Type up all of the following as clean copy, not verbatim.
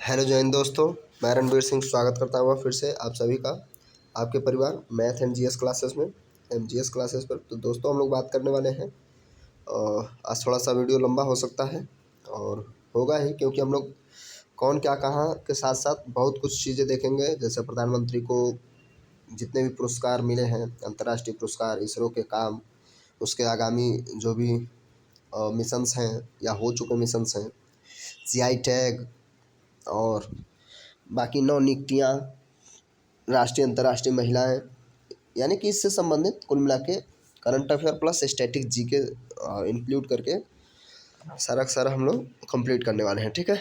Hello जय हिंद दोस्तों। मैं रणवीर सिंह स्वागत करता हूँ फिर से आप सभी का आपके परिवार मैथ एंड जीएस क्लासेस में एमजीएस क्लासेस पर। तो दोस्तों हम लोग बात करने वाले हैं। आज थोड़ा सा वीडियो लंबा हो सकता है और होगा ही, क्योंकि हम लोग कौन क्या कहाँ के साथ साथ बहुत कुछ चीज़ें देखेंगे। जैसे प्रधानमंत्री को जितने भी पुरस्कार मिले हैं, अंतर्राष्ट्रीय पुरस्कार, इसरो के काम, उसके आगामी जो भी मिशंस हैं या हो चुके मिशंस हैं, जीआई टैग और बाकी नौ नियुक्तियाँ, राष्ट्रीय अंतर्राष्ट्रीय महिलाएं, यानी कि इससे संबंधित कुल मिला के current affair plus static G के इंक्लूड करके सारा का सारा हम लोग कंप्लीट करने वाले हैं। ठीक है,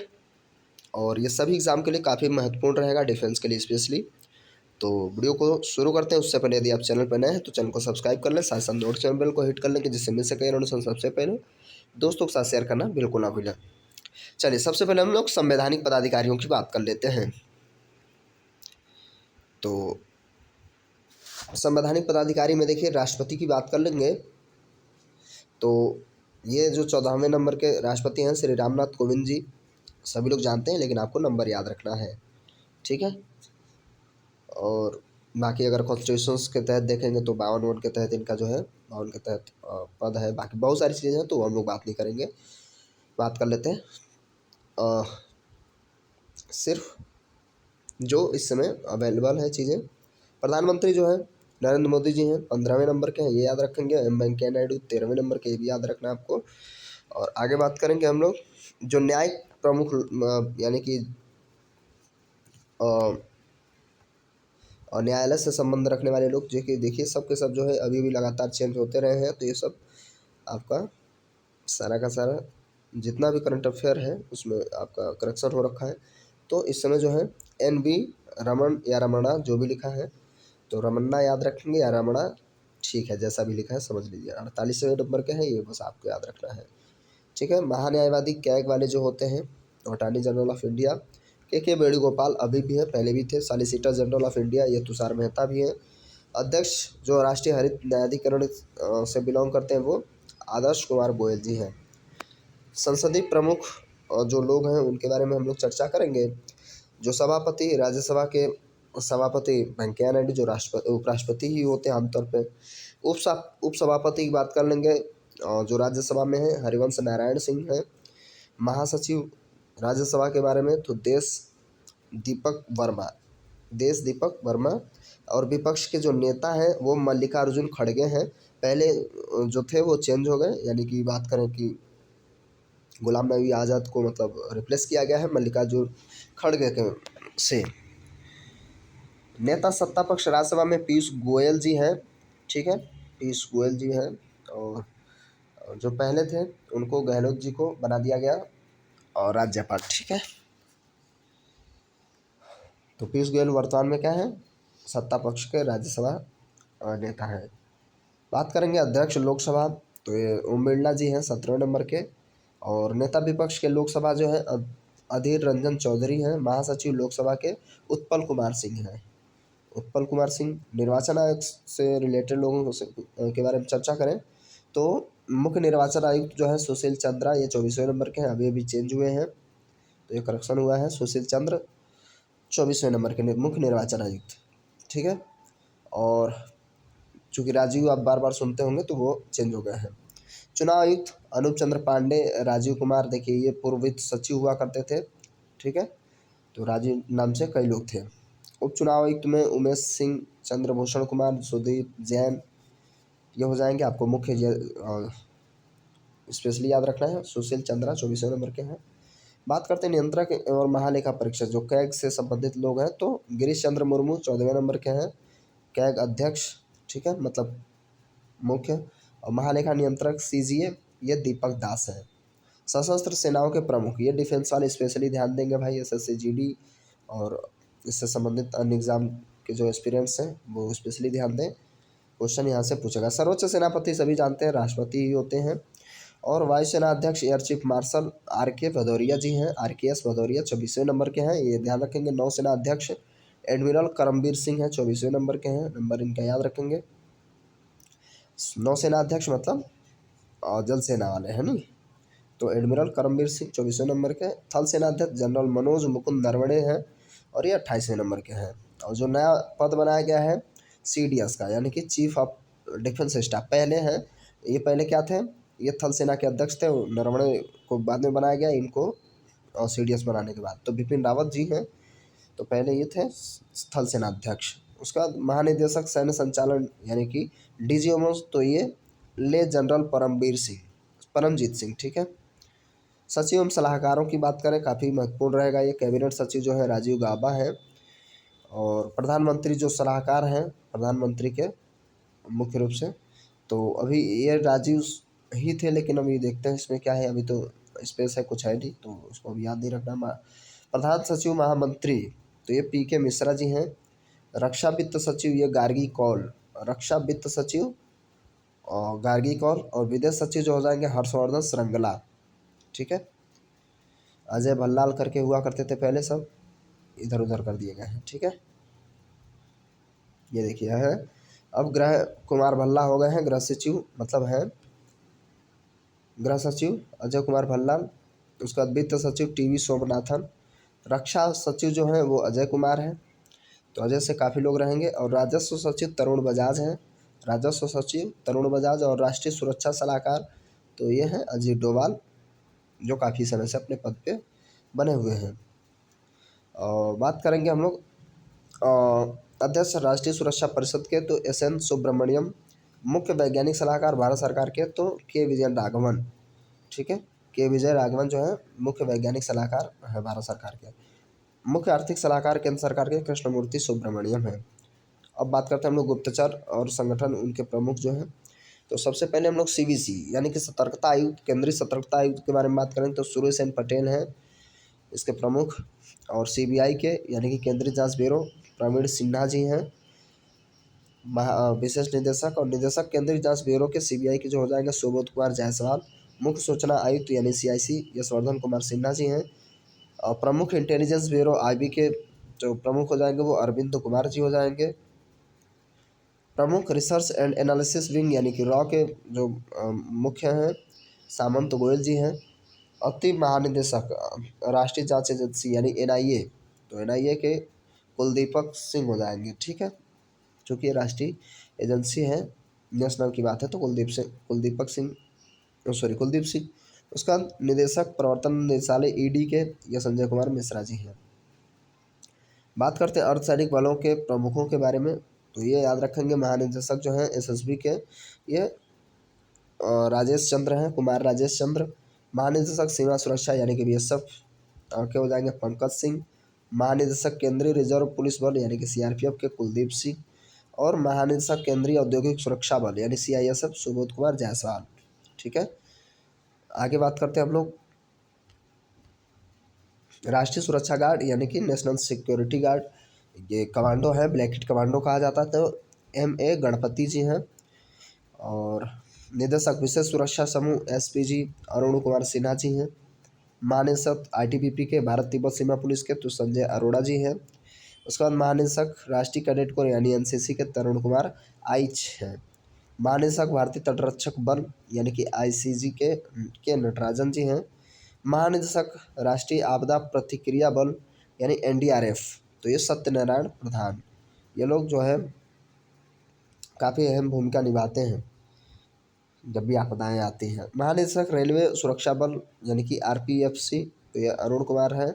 और ये सभी एग्ज़ाम के लिए काफ़ी महत्वपूर्ण रहेगा, डिफेंस के लिए स्पेशली। तो वीडियो को शुरू करते हैं। उससे पहले यदि आप चैनल पर नए हैं तो चैनल को सब्सक्राइब कर लें, साथ साथ नोटिफिकेशन बेल को हिट कर लें कि जिससे मिल सके नोटिफिकेशन सबसे पहले। दोस्तों के साथ शेयर करना बिल्कुल ना भूलें। चलिए, सबसे पहले हम लोग संवैधानिक पदाधिकारियों की बात कर लेते हैं। तो संवैधानिक पदाधिकारी में देखिए, राष्ट्रपति की बात कर लेंगे तो ये जो 14वें नंबर के राष्ट्रपति हैं श्री रामनाथ कोविंद जी, सभी लोग जानते हैं, लेकिन आपको नंबर याद रखना है। ठीक है, और बाकी अगर कॉन्स्टिट्यूशन के तहत देखेंगे तो 52 के तहत इनका जो है 52 के तहत पद है। बाकी बहुत सारी चीज़ें हैं तो हम लोग बात नहीं करेंगे, बात कर लेते हैं सिर्फ जो इस समय अवेलेबल है चीज़ें। प्रधानमंत्री जो है नरेंद्र मोदी जी हैं, 15वें नंबर के हैं, ये याद रखेंगे। एम वेंकैया नायडू 13वें नंबर के, ये भी याद रखना है आपको। और आगे बात करेंगे हम लोग जो न्यायिक प्रमुख यानी कि और न्यायालय से संबंध रखने वाले लोग, जो कि देखिए सब के सब जो है अभी भी लगातार चेंज होते रहे हैं। तो ये सब आपका सारा का सारा जितना भी करंट अफेयर है उसमें आपका करेक्शन हो रखा है। तो इस समय जो है NV रमन या रमणा जो भी लिखा है, तो रमन्ना याद रखेंगे या रमणा, ठीक है, जैसा भी लिखा है समझ लीजिए। 48वें नंबर के हैं, ये बस आपको याद रखना है। ठीक है, महान्यायवादी कैग वाले जो होते हैं, अटॉर्नी जनरल ऑफ इंडिया के वेणुगोपाल अभी भी है, पहले भी थे। सॉलिसिटर जनरल ऑफ इंडिया ये तुषार मेहता भी है। अध्यक्ष जो राष्ट्रीय हरित न्यायाधिकरण से बिलोंग करते हैं वो आदर्श कुमार गोयल जी हैं। संसदीय प्रमुख जो लोग हैं उनके बारे में हम लोग चर्चा करेंगे। जो सभापति, राज्यसभा के सभापति वेंकैया नायडू, जो राष्ट्रपति उपराष्ट्रपति ही होते हैं आमतौर पे। उप सभापति की बात कर लेंगे जो राज्यसभा में है, हरिवंश नारायण सिंह है। महासचिव राज्यसभा के बारे में तो देश दीपक वर्मा। और विपक्ष के जो नेता हैं वो मल्लिकार्जुन खड़गे हैं। पहले जो थे वो चेंज हो गए, यानी कि बात करें कि गुलाम नबी आज़ाद को मतलब रिप्लेस किया गया है मल्लिकार्जुन खड़गे के से। नेता सत्ता पक्ष राज्यसभा में पीयूष गोयल जी हैं। ठीक है, पीयूष गोयल जी हैं। और जो पहले थे उनको गहलोत जी को बना दिया गया और राज्यपाल। ठीक है, तो पीयूष गोयल वर्तमान में क्या है, सत्ता पक्ष के राज्यसभा नेता हैं। बात करेंगे अध्यक्ष लोकसभा, तो ये ओम बिरला जी हैं 17वें नंबर के। और नेता विपक्ष के लोकसभा जो है अधीर रंजन चौधरी हैं। महासचिव लोकसभा के उत्पल कुमार सिंह हैं। उत्पल कुमार सिंह। निर्वाचन आयोग से रिलेटेड लोगों के बारे में चर्चा करें तो मुख्य निर्वाचन आयुक्त जो है सुशील चंद्रा, ये 24वें नंबर के हैं, अभी अभी चेंज हुए हैं तो ये करेक्शन हुआ है। सुशील चंद्र 24वें नंबर के मुख्य निर्वाचन आयुक्त। ठीक है, और चूँकि राजीव आप बार बार सुनते होंगे तो वो चेंज हो गए हैं। चुनाव आयुक्त अनूप चंद्र पांडे, राजीव कुमार, देखिए ये पूर्व वित्त सचिव हुआ करते थे। ठीक है, तो राजीव नाम से कई लोग थे। उप चुनाव आयुक्त में उमेश सिंह, चंद्रभूषण कुमार, सुदीप जैन, ये हो जाएंगे। आपको मुख्य स्पेशली याद रखना है, सुशील चंद्रा 24वें नंबर के हैं। बात करते हैं नियंत्रक और महालेखा परीक्षक जो कैग से संबंधित लोग हैं, तो गिरीश चंद्र मुर्मू 14वें नंबर के हैं, कैग अध्यक्ष। ठीक है, मतलब मुख्य। और महालेखा नियंत्रक CGA ये दीपक दास है। सशस्त्र सेनाओं के प्रमुख, ये डिफेंस वाले स्पेशली ध्यान देंगे भाई, SSC GD और इससे संबंधित अन्य एग्जाम के जो एक्सपीरियंस हैं वो स्पेशली ध्यान दें, क्वेश्चन यहाँ से पूछेगा। सर्वोच्च सेनापति सभी जानते हैं राष्ट्रपति ही होते हैं। और वायुसेना अध्यक्ष air chief marshal RK Bhadauria ji हैं, RKS भदौरिया 24वें नंबर के हैं, ये ध्यान रखेंगे। नौसेना अध्यक्ष एडमिरल करमबीर सिंह हैं, 24वें नंबर के हैं, नंबर इनका याद रखेंगे। नौसेना अध्यक्ष मतलब जल सेना वाले हैं नहीं, तो एडमिरल करमबीर सिंह 24वें नंबर के, थल सेनाध्यक्ष जनरल मनोज मुकुंद नरवणे हैं और ये 28वें नंबर के हैं। और जो नया पद बनाया गया है CDS का, यानी कि चीफ ऑफ डिफेंस स्टाफ, पहले हैं ये, पहले क्या थे, ये थल सेना के अध्यक्ष थे, नरवणे को बाद में बनाया गया इनको, और CDS बनाने के बाद तो बिपिन रावत जी हैं, तो पहले ये थे थल सेनाध्यक्ष। उसके बाद महानिदेशक सैन्य संचालन यानी कि DGMO, तो ये ले जनरल परमजीत सिंह, ठीक है। सचिव एवं सलाहकारों की बात करें, काफ़ी महत्वपूर्ण रहेगा ये। कैबिनेट सचिव जो है राजीव गाबा है, और प्रधानमंत्री जो सलाहकार हैं प्रधानमंत्री के मुख्य रूप से, तो अभी ये राजीव ही थे, लेकिन अभी देखते हैं इसमें क्या है, अभी तो स्पेस है कुछ है नहीं, तो उसको अभी याद नहीं रखना। प्रधान सचिव महामंत्री, तो ये PK मिश्रा जी हैं। रक्षा वित्त सचिव ये गार्गी कौल, रक्षा वित्त सचिव और गार्गी कौल, और विदेश सचिव जो हो जाएंगे हर्षवर्धन श्रृंगला, ठीक है। अजय भल्लाल करके हुआ करते थे पहले, सब इधर उधर कर दिए गए हैं, ठीक है। ये देखिए है, अब गृह कुमार भल्ला हो गए हैं गृह सचिव, मतलब है गृह सचिव अजय कुमार भल्लाल। उसके बाद वित्त सचिव TV सोमनाथन। रक्षा सचिव जो हैं वो अजय कुमार हैं, तो अजय से काफ़ी लोग रहेंगे। और राजस्व सचिव तरुण बजाज हैं, राजस्व सचिव तरुण बजाज। और राष्ट्रीय सुरक्षा सलाहकार तो ये हैं अजीत डोभाल, जो काफ़ी समय से अपने पद पे बने हुए हैं। और बात करेंगे हम लोग अध्यक्ष राष्ट्रीय सुरक्षा परिषद के, तो SN सुब्रमण्यम। मुख्य वैज्ञानिक सलाहकार भारत सरकार के, तो K विजय राघवन, ठीक है। K विजय राघवन जो है मुख्य वैज्ञानिक सलाहकार है भारत सरकार के। मुख्य आर्थिक सलाहकार केंद्र सरकार के कृष्णमूर्ति सुब्रमण्यम है। अब बात करते हैं हम लोग गुप्तचर और संगठन, उनके प्रमुख जो हैं, तो सबसे पहले हम लोग CVC यानी कि सतर्कता आयुक्त, केंद्रीय सतर्कता आयुक्त के बारे में बात करें तो सुरेश N पटेल हैं इसके प्रमुख। और CBI के यानी कि केंद्रीय जांच ब्यूरो प्रवीण सिन्हा जी हैं विशेष निदेशक। और निदेशक केंद्रीय जांच ब्यूरो के CBI के जो हो जाएंगे सुबोध कुमार जायसवाल। मुख्य सूचना आयुक्त यानी CIC यशवर्धन कुमार सिन्हा जी हैं। और प्रमुख इंटेलिजेंस ब्यूरो IB के जो प्रमुख हो जाएंगे वो अरविंद कुमार जी हो जाएंगे। प्रमुख रिसर्च एंड एनालिसिस विंग यानी कि रॉ के जो मुख्य हैं सामंत गोयल जी हैं। अति महानिदेशक राष्ट्रीय जांच एजेंसी यानी NIA, तो NIA के कुलदीपक सिंह हो जाएंगे, ठीक है। चूँकि ये राष्ट्रीय एजेंसी है, नेशनल की बात है, तो कुलदीप सिंह। उसका निदेशक प्रवर्तन निदेशालय ED के ये संजय कुमार मिश्रा जी हैं। बात करते हैं अर्धसैनिक बलों के प्रमुखों के बारे में, तो ये याद रखेंगे महानिदेशक जो हैं SSB के ये राजेश चंद्र हैं, कुमार राजेश चंद्र। महानिदेशक सीमा सुरक्षा यानी कि BSF के हो जाएंगे पंकज सिंह। महानिदेशक केंद्रीय रिजर्व पुलिस बल यानी कि CRPF के कुलदीप सिंह। और महानिदेशक केंद्रीय औद्योगिक सुरक्षा बल यानी CISF सुबोध कुमार जायसवाल, ठीक है। आगे बात करते हैं हम लोग राष्ट्रीय सुरक्षा गार्ड यानी कि नेशनल सिक्योरिटी गार्ड, ये कमांडो है, ब्लैकेट कमांडो कहा जाता है, तो MA गणपति जी हैं। और निदेशक विशेष सुरक्षा समूह SPG अरुण कुमार सिन्हा जी हैं। महानिदेशक ITBP के भारत तिब्बत सीमा पुलिस के तो संजय अरोड़ा जी हैं। उसके बाद महानिदेशक राष्ट्रीय कैडेट कोर यानी NCC के तरुण कुमार आइच हैं। महानिदेशक भारतीय तटरक्षक बल यानी कि ICG के नटराजन जी हैं। महानिदेशक राष्ट्रीय आपदा प्रतिक्रिया बल यानी NDRF, तो ये सत्यनारायण प्रधान। ये लोग जो है काफ़ी अहम भूमिका निभाते हैं जब भी आपदाएँ आती हैं। महानिदेशक रेलवे सुरक्षा बल यानी कि RPFC, तो ये अरुण कुमार है।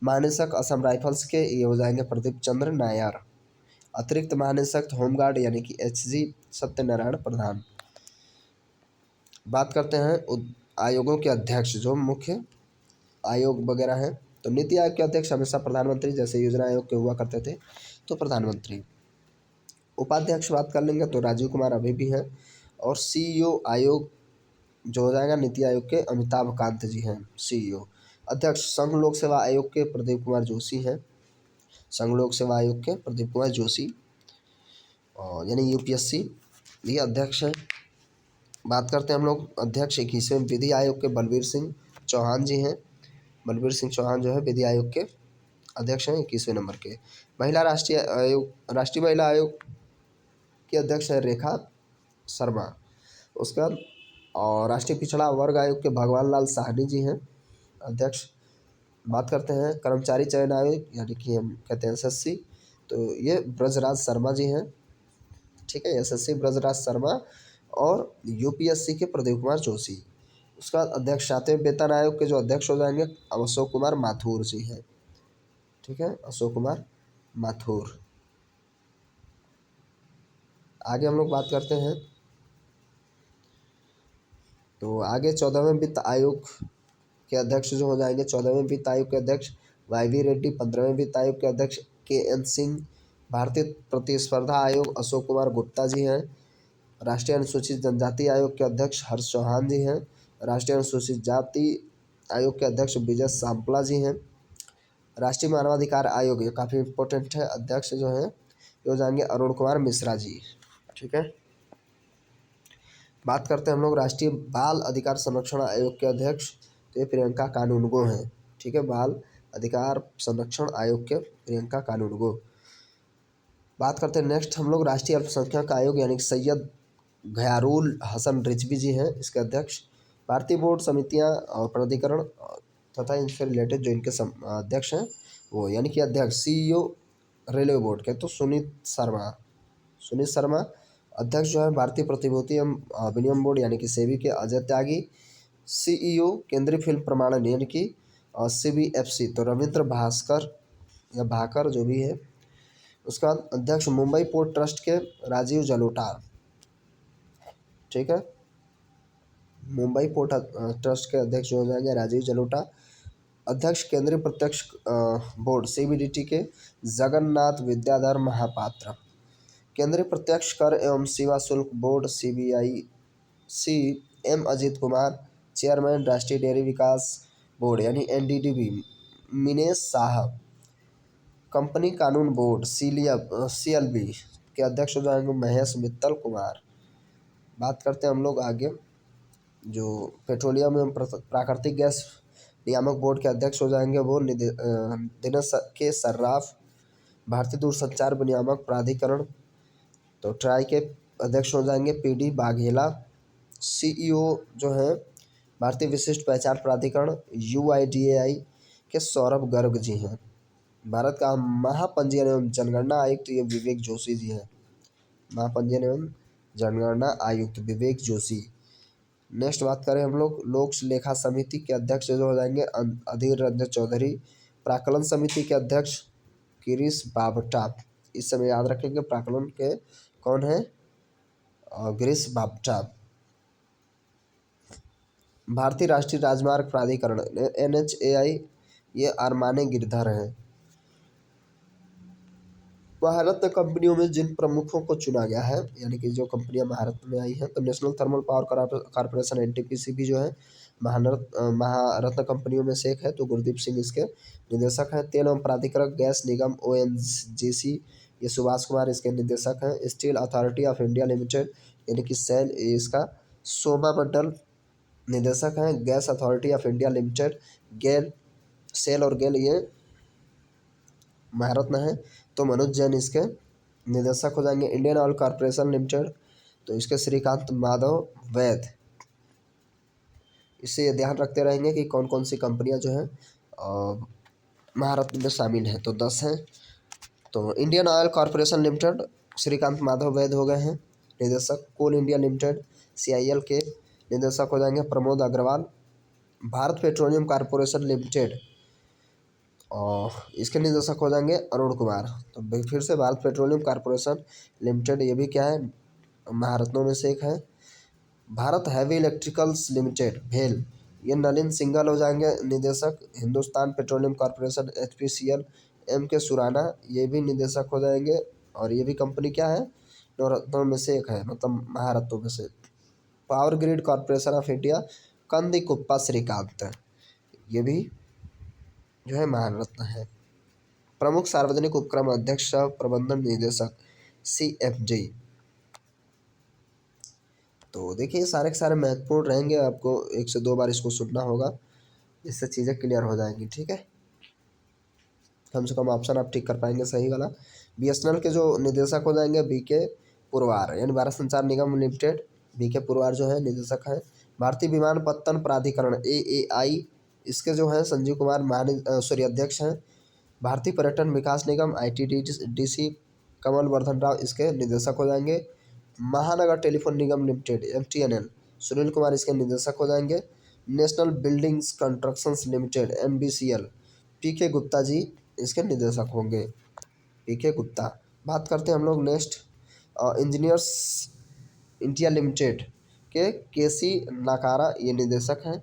महानिदेशक असम राइफल्स के ये हो जाएंगे प्रदीप चंद्र नायर। अतिरिक्त महानिदेशक होमगार्ड यानी कि HG सत्यनारायण प्रधान। बात करते हैं आयोगों के अध्यक्ष, जो मुख्य आयोग वगैरह हैं, तो नीति आयोग के अध्यक्ष हमेशा प्रधानमंत्री, जैसे योजना आयोग के हुआ करते थे तो प्रधानमंत्री। उपाध्यक्ष बात कर लेंगे तो राजीव कुमार अभी भी हैं। और CEO आयोग जो हो जाएगा नीति आयोग के अमिताभ कांत जी हैं CEO। अध्यक्ष संघ लोक सेवा आयोग के प्रदीप कुमार जोशी हैं, संघ लोक सेवा आयोग के प्रदीप कुमार जोशी, और यानी UPSC ये अध्यक्ष हैं। बात करते हैं हम लोग अध्यक्ष 21वें विधि आयोग के बलबीर सिंह चौहान जी हैं। बलबीर सिंह चौहान जो है विधि आयोग के अध्यक्ष हैं 21वें नंबर के। महिला राष्ट्रीय महिला आयोग के अध्यक्ष है रेखा शर्मा। उसके बाद और राष्ट्रीय पिछड़ा वर्ग आयोग के भगवान लाल साहनी जी हैं अध्यक्ष। बात करते हैं कर्मचारी चयन आयोग यानी कि हम कहते हैं एसएससी, तो ये ब्रजराज शर्मा जी हैं। ठीक है, एसएससी ब्रजराज शर्मा। और यूपीएससी के प्रदीप कुमार जोशी। उसका अध्यक्ष सातवें वेतन आयोग के जो अध्यक्ष हो जाएंगे अशोक कुमार माथुर जी हैं। ठीक है, अशोक कुमार माथुर। आगे हम लोग बात करते हैं, तो आगे 14वें वित्त आयोग के अध्यक्ष जो हो जाएंगे, 14वें वित्त आयोग के अध्यक्ष वाई रेड्डी, 15वें वित्त आयोग के अध्यक्ष के एन सिंह, भारतीय प्रतिस्पर्धा आयोग अशोक कुमार गुप्ता जी हैं, राष्ट्रीय अनुसूचित जनजाति आयोग के अध्यक्ष हर्ष चौहान जी हैं, राष्ट्रीय अनुसूचित जाति आयोग के अध्यक्ष विजय सांपला जी हैं, राष्ट्रीय मानवाधिकार आयोग, ये काफ़ी इम्पोर्टेंट है, अध्यक्ष जो हैं ये हो जाएंगे अरुण कुमार मिश्रा जी। ठीक है, बात करते हैं हम लोग राष्ट्रीय बाल अधिकार संरक्षण आयोग के अध्यक्ष, तो ये प्रियंका कानूनगो हैं। ठीक है, बाल अधिकार संरक्षण आयोग के प्रियंका कानूनगो। बात करते हैं नेक्स्ट हम लोग राष्ट्रीय अल्पसंख्यक आयोग यानी कि सैयद घयारुल हसन रिजवी जी हैं इसके अध्यक्ष। भारतीय बोर्ड समितियां और प्राधिकरण तथा इनसे रिलेटेड जो इनके अध्यक्ष हैं वो यानी कि अध्यक्ष सीईओ रेलवे बोर्ड के तो सुनीत शर्मा। अध्यक्ष जो है भारतीय प्रतिभूति एवं विनिमय बोर्ड यानी कि सेबी के अजय त्यागी। सीईओ केंद्रीय फिल्म प्रमाणन यानी कि सीबीएफसी तो रविंद्र भास्कर या भाकर जो भी है। उसका अध्यक्ष मुंबई पोर्ट ट्रस्ट के राजीव जलोटा। ठीक है, मुंबई पोर्ट ट्रस्ट के अध्यक्ष हो जाएंगे राजीव जलोटा। अध्यक्ष केंद्रीय प्रत्यक्ष बोर्ड सीबीडीटी के जगन्नाथ विद्याधर महापात्र। केंद्रीय प्रत्यक्ष कर एवं सीमा शुल्क board CBIC M Ajit Kumar. Chairman राष्ट्रीय डेयरी विकास बोर्ड यानी एनडीडीबी मिनेश शाह। कंपनी कानून बोर्ड सीएलबी के अध्यक्ष हो जाएंगे महेश मित्तल कुमार। बात करते हैं हम लोग आगे, जो पेट्रोलियम एवं प्राकृतिक गैस नियामक बोर्ड के अध्यक्ष हो जाएंगे वो दिनेश के सर्राफ। भारतीय दूरसंचार विनियामक प्राधिकरण तो ट्राई के अध्यक्ष हो जाएंगे पीडी बाघेला। सीईओ जो है भारतीय विशिष्ट पहचान प्राधिकरण यूआईडीएआई के सौरभ गर्ग जी हैं। भारत का महापंजीयन एवं जनगणना आयुक्त ये विवेक जोशी जी हैं। महापंजीयन एवं जनगणना आयुक्त विवेक जोशी। नेक्स्ट बात करें हम लोग लोक लेखा समिति के अध्यक्ष जो हो जाएंगे अधीर रंजन चौधरी। प्राकलन समिति के अध्यक्ष गिरीश बाबटा। इस समय याद रखेंगे प्राकलन के कौन है, गिरीश बाबटा। भारतीय राष्ट्रीय राजमार्ग प्राधिकरण एनएचएआई ये अरमाने गिरधर हैं। भारत कंपनियों में जिन प्रमुखों को चुना गया है यानी कि जो कंपनियां भारत में आई हैं, तो national thermal power corporation NTPC भी जो है महारत्न कंपनियों में से एक है, तो गुरदीप सिंह इसके निदेशक हैं। तेल एवं प्राधिकरण गैस निगम ओएनजीसी ये सुभाष कुमार इसके निदेशक हैं। Steel authority of India limited यानी कि सेल इसका सोमा मंडल निदेशक हैं। Gas authority of India limited GAIL SAIL और गेल ये महारत्न है, तो मनोज जैन इसके निदेशक हो जाएंगे। इंडियन ऑयल कॉर्पोरेशन लिमिटेड तो इसके श्रीकांत माधव वैद। इससे ये ध्यान रखते रहेंगे कि कौन कौन सी कंपनियां जो हैं महारत्न में शामिल हैं, तो 10 हैं। तो Indian oil corporation limited Shrikant Madhav Vaid हो गए हैं निदेशक। कोल इंडिया लिमिटेड CIL के निदेशक हो जाएंगे Pramod Agarwal. Bharat petroleum corporation limited और इसके निदेशक हो जाएंगे अरुण कुमार। तो फिर से भारत पेट्रोलियम कॉर्पोरेशन लिमिटेड ये भी क्या है, महारत्नों में से एक है। भारत हैवी इलेक्ट्रिकल्स लिमिटेड भेल ये नलिन सिंघल हो जाएंगे निदेशक। Hindustan petroleum corporation HPCL MK Surana ये भी निदेशक हो जाएंगे। और ये भी कंपनी क्या है, नवरत्नों में से एक है, मतलब महारत्नों में से। Power grid corporation of India कंदी कुप्पा श्रीकांत ये भी जो है महारत्न है। प्रमुख सार्वजनिक उपक्रम अध्यक्ष प्रबंधन निदेशक CFD। तो देखिए सारे के सारे महत्वपूर्ण रहेंगे, आपको 1 से 2 बार इसको सुनना होगा, इससे चीज़ें क्लियर हो जाएंगी। ठीक है, कम से कम ऑप्शन आप टिक कर पाएंगे सही वाला। BSNL के जो निदेशक हो जाएंगे BK पुरवार यानी भारत संचार निगम लिमिटेड। BK पुरवार जो है निदेशक हैं। भारतीय विमानपत्तन प्राधिकरण AAI, इसके जो है संजीव कुमार अध्यक्ष हैं। भारतीय पर्यटन विकास निगम ITDC, कमल वर्धन राव इसके निदेशक हो जाएंगे। Mahanagar telephone Nigam limited MTNL, Sunil Kumar इसके निदेशक हो जाएंगे। National buildings constructions limited NBCL, PK Gupta ji इसके निदेशक होंगे। PK गुप्ता। बात करते हैं हम लोग नेक्स्ट इंजीनियर्स इंडिया लिमिटेड के KC नाकारा ये निदेशक हैं।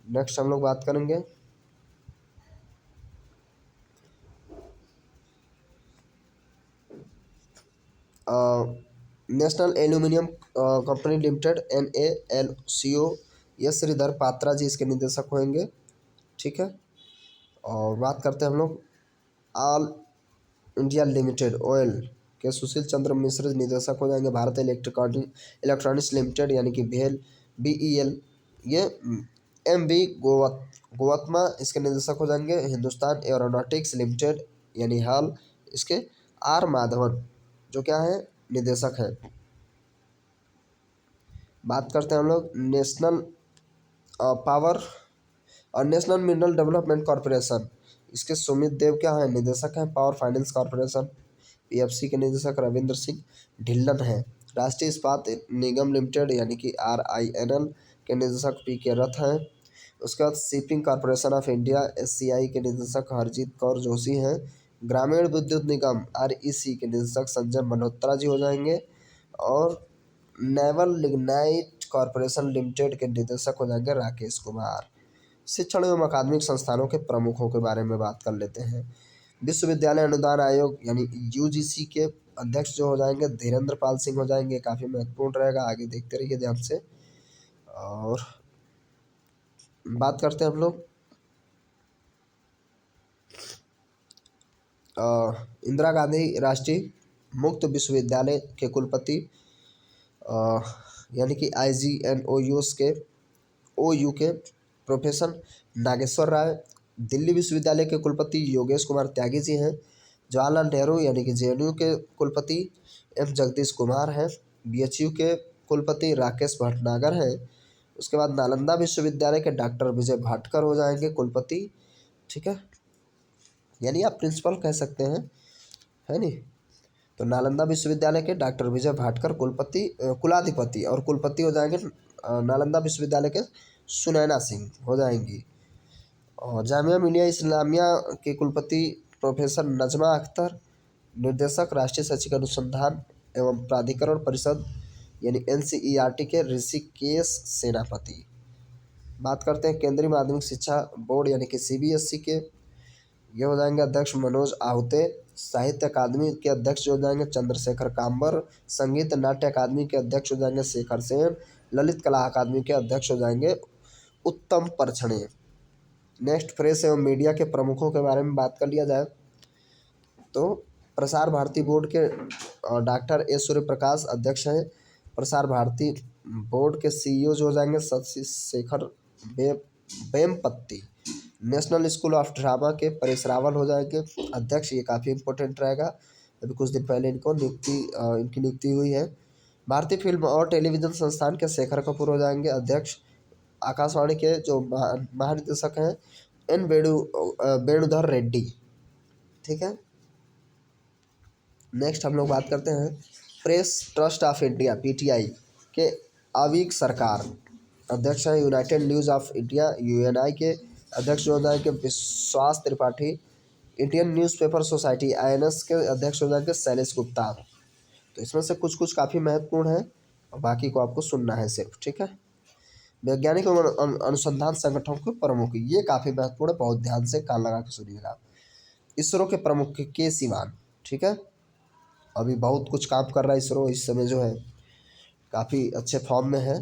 नेक्स्ट हम लोग बात करेंगे national aluminium company limited NALCO, ये श्रीधर पात्रा जी इसके निदेशक होंगे। ठीक है। और बात करते हैं हम लोग ऑल इंडिया लिमिटेड ऑयल के सुशील चंद्र मिश्र निदेशक हो जाएंगे। भारत इलेक्ट्रॉनिक्स लिमिटेड यानी कि BEL, ये MV गोवत्मा इसके निदेशक हो जाएंगे। हिंदुस्तान एरोनॉटिक्स लिमिटेड यानी हाल, इसके R माधवन जो क्या है निदेशक हैं। बात करते हैं हम लोग नेशनल पावर और नेशनल मिनरल डेवलपमेंट कॉरपोरेशन, इसके सुमित देव क्या है निदेशक हैं। पावर फाइनेंस कॉरपोरेशन PFC के निदेशक रविंद्र सिंह ढिल्लन हैं। राष्ट्रीय इस्पात निगम लिमिटेड यानी कि RINL के निदेशक PK रथ हैं। उसके बाद shipping corporation of India SCI के निदेशक हरजीत कौर जोशी हैं। ग्रामीण विद्युत निगम REC के निदेशक संजय मल्होत्रा जी हो जाएंगे। और नेवल लिग्नाइट कॉरपोरेशन लिमिटेड के निदेशक हो जाएंगे राकेश कुमार। शिक्षण एवं अकादमिक संस्थानों के प्रमुखों के बारे में बात कर लेते हैं। विश्वविद्यालय अनुदान आयोग यानी UGC के अध्यक्ष जो हो जाएंगे धीरेन्द्र पाल सिंह हो जाएंगे। काफ़ी महत्वपूर्ण रहेगा, आगे देखते रहिए ध्यान से। और बात करते हैं हम लोग इंदिरा गांधी राष्ट्रीय मुक्त विश्वविद्यालय के कुलपति यानी कि IGNOU के OU के प्रोफेसर नागेश्वर राय। दिल्ली विश्वविद्यालय के कुलपति योगेश कुमार त्यागी जी हैं। जवाहरलाल नेहरू यानी कि JNU के कुलपति M जगदीश कुमार हैं। BHU के कुलपति राकेश भटनागर हैं। उसके बाद नालंदा विश्वविद्यालय के डॉक्टर विजय भाटकर हो जाएंगे कुलपति। ठीक है, यानी आप प्रिंसिपल कह सकते हैं, है नी। तो नालंदा विश्वविद्यालय के डॉक्टर विजय भाटकर कुलाधिपति और कुलपति हो जाएंगे नालंदा विश्वविद्यालय के सुनैना सिंह हो जाएंगी। और जामिया मिलिया इस्लामिया के कुलपति प्रोफेसर नजमा अख्तर। निर्देशक राष्ट्रीय शैक्षिक अनुसंधान एवं प्राधिकरण परिषद यानी NCERT के ऋषिकेश सेनापति। बात करते हैं केंद्रीय माध्यमिक शिक्षा बोर्ड यानी कि CBSE के, ये हो जाएंगे अध्यक्ष मनोज आहूते। साहित्य अकादमी के अध्यक्ष हो जाएंगे चंद्रशेखर काम्बर। संगीत नाट्य अकादमी के अध्यक्ष हो जाएंगे शेखर सेन। ललित कला अकादमी के अध्यक्ष हो जाएंगे उत्तम परछणे। नेक्स्ट प्रेस एवं मीडिया के प्रमुखों के बारे में बात कर लिया जाए तो प्रसार भारती बोर्ड के डॉक्टर A सूर्य प्रकाश अध्यक्ष हैं। प्रसार भारती बोर्ड के CEO जो हो जाएंगे Shashi Shekhar Vempati. National school of drama के परेश रावल हो जाएंगे अध्यक्ष, ये काफ़ी इंपॉर्टेंट रहेगा, अभी कुछ दिन पहले इनकी नियुक्ति हुई है। भारतीय फिल्म और टेलीविज़न संस्थान के शेखर कपूर हो जाएंगे अध्यक्ष। आकाशवाणी के जो महानिदेशक हैं वेणुधर रेड्डी। ठीक है। नेक्स्ट हम लोग बात करते हैं press trust of India PTI के आविक सरकार अध्यक्ष हैं। United news of India UNI के अध्यक्ष हो जाएंगे विश्वास Tripathi. Indian newspaper society INS के अध्यक्ष हो जाएंगे शैलेश गुप्ता। तो इसमें से कुछ काफ़ी महत्वपूर्ण है और बाकी को आपको सुनना है सिर्फ। ठीक है। वैज्ञानिक एवं अनुसंधान संगठनों के प्रमुख, ये काफ़ी महत्वपूर्ण है, बहुत ध्यान से कान लगा के सुनिएगा। इसरो के प्रमुख के सिवान। ठीक है, अभी बहुत कुछ काम कर रहा है इसरो इस समय, जो है काफ़ी अच्छे फॉर्म में है।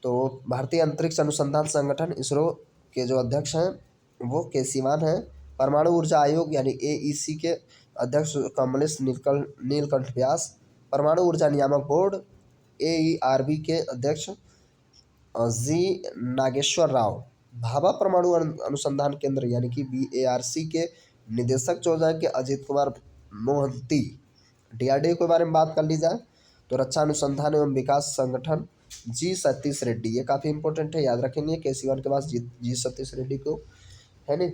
तो भारतीय अंतरिक्ष अनुसंधान संगठन इसरो के जो अध्यक्ष हैं वो के सिवान हैं। परमाणु ऊर्जा आयोग यानी AEC के अध्यक्ष कमलेश नीलकंठ व्यास। परमाणु ऊर्जा नियामक बोर्ड AERB के अध्यक्ष G नागेश्वर राव। भाभा परमाणु अनुसंधान केंद्र यानी कि BARC के निदेशक जो हो जाएंगे अजीत कुमार मोहंती। DRDO के बारे में बात कर ली जाए तो रक्षा अनुसंधान एवं विकास संगठन जी सतीश रेड्डी, ये काफ़ी इंपॉर्टेंट है, याद रखेंगे। केसीवन के पास जी सतीश रेड्डी को है नहीं,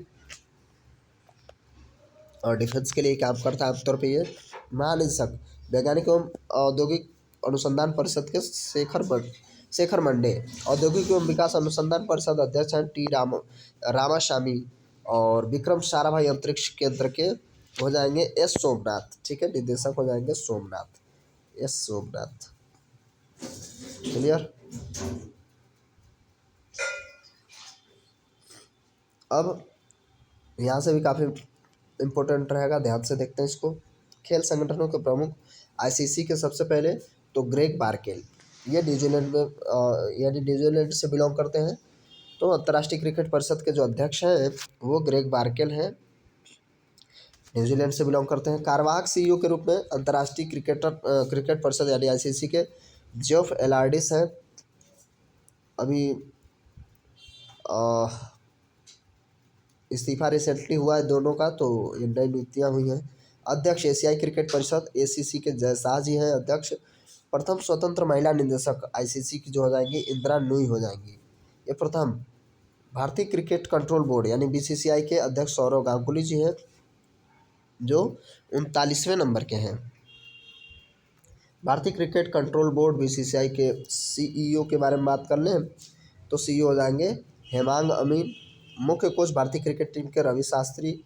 और डिफेंस के लिए काम करता है आमतौर पे ये। महानिदेशक वैज्ञानिक एवं औद्योगिक अनुसंधान परिषद के शेखर मंडे। औद्योगिक एवं विकास अनुसंधान परिषद अध्यक्ष हैं रामास्वामी। और विक्रम साराभाई अंतरिक्ष केंद्र के हो जाएंगे एस सोमनाथ। ठीक है, निदेशक हो जाएंगे सोमनाथ, एस सोमनाथ। क्लियर। अब यहाँ से भी काफ़ी इम्पोर्टेंट रहेगा, ध्यान से देखते हैं इसको। खेल संगठनों के प्रमुख आईसीसी के सबसे पहले तो ग्रेग बार्केल, ये न्यूजीलैंड में यानी न्यूजीलैंड से बिलोंग करते हैं। तो अंतर्राष्ट्रीय क्रिकेट परिषद के जो अध्यक्ष हैं वो ग्रेग बार्केल हैं, न्यूजीलैंड से बिलोंग करते हैं। कार्यवाहक सीईओ के रूप में अंतर्राष्ट्रीय क्रिकेट परिषद यानी आईसीसी के जेफ एलार्डिस हैं। अभी इस्तीफा रिसेंटली हुआ है दोनों का, तो ये नई नियुक्तियाँ हुई हैं। अध्यक्ष एशियाई क्रिकेट परिषद एसीसी के जयशाह जी हैं अध्यक्ष। प्रथम स्वतंत्र महिला निदेशक आईसीसी की जो हो जाएंगी इंदिरा नूई हो जाएंगी। ये प्रथम भारतीय क्रिकेट कंट्रोल बोर्ड यानी बीसीसीआई के अध्यक्ष सौरव गांगुली जी हैं, जो 39वें नंबर के हैं। भारतीय क्रिकेट कंट्रोल बोर्ड बीसीसीआई के सीईओ के बारे में बात कर लें तो सीईओ हो जाएंगे हेमांग अमीन। मुख्य कोच भारतीय क्रिकेट टीम के रवि शास्त्री,